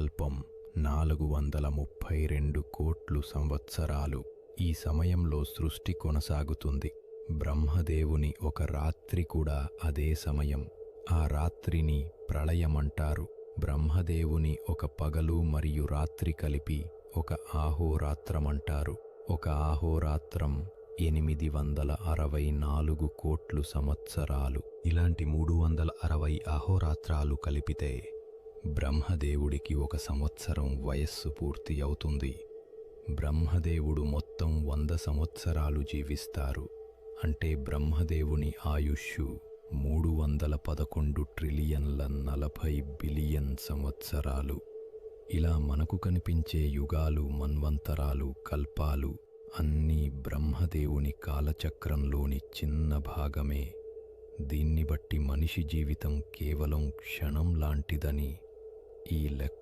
కల్పం 432 కోట్లు సంవత్సరాలు. ఈ సమయంలో సృష్టి కొనసాగుతుంది. బ్రహ్మదేవుని ఒక రాత్రి కూడా అదే సమయం. ఆ రాత్రిని ప్రళయమంటారు. బ్రహ్మదేవుని ఒక పగలు మరియు రాత్రి కలిపి ఒక ఆహోరాత్రమంటారు. ఒక ఆహోరాత్రం 864 కోట్లు సంవత్సరాలు. ఇలాంటి 360 అహోరాత్రాలు కలిపితే బ్రహ్మదేవుడికి ఒక సంవత్సరం వయస్సు పూర్తి అవుతుంది. బ్రహ్మదేవుడు మొత్తం 100 సంవత్సరాలు జీవిస్తారు. అంటే బ్రహ్మదేవుని ఆయుష్షు 311 ట్రిలియన్ల 40 బిలియన్ సంవత్సరాలు. ఇలా మనకు కనిపించే యుగాలు, మన్వంతరాలు, కల్పాలు అన్నీ బ్రహ్మదేవుని కాలచక్రంలోని చిన్న భాగమే. దీన్ని బట్టి మనిషి జీవితం కేవలం క్షణం లాంటిదని ఈ లెక్క